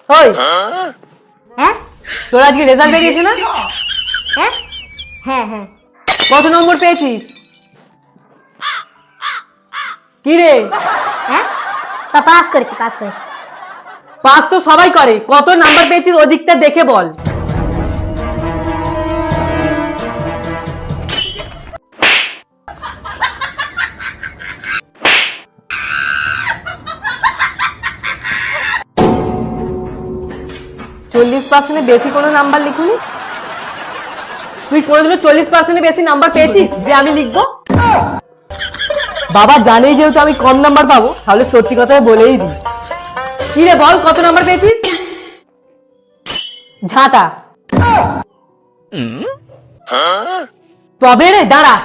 ওই হ্যাঁ তোর আজকে রেজাল্ট বেরিয়েছে না? হ্যাঁ হ্যাঁ হ্যাঁ কত নম্বর পেয়েছিস? কি রে? হ্যাঁ তা পাস করেছি পাস তো সবাই করে, কত নাম্বার পেয়েছিস ওদিকটা দেখে বল। %40 বেশি কোনো নাম্বার লিখুনি? তুই কোনোদিনও 40% বেশি নাম্বার পেয়েছিস যে আমি লিখবো? বাবা জানেই যেহেতু আমি কম নাম্বার পাবো, তাহলে সত্যি কথাই বলেই দিই। কি রে বল, কত নাম্বার পেয়েছিস? ঝাঁটা। তবে রে দাঁড়া।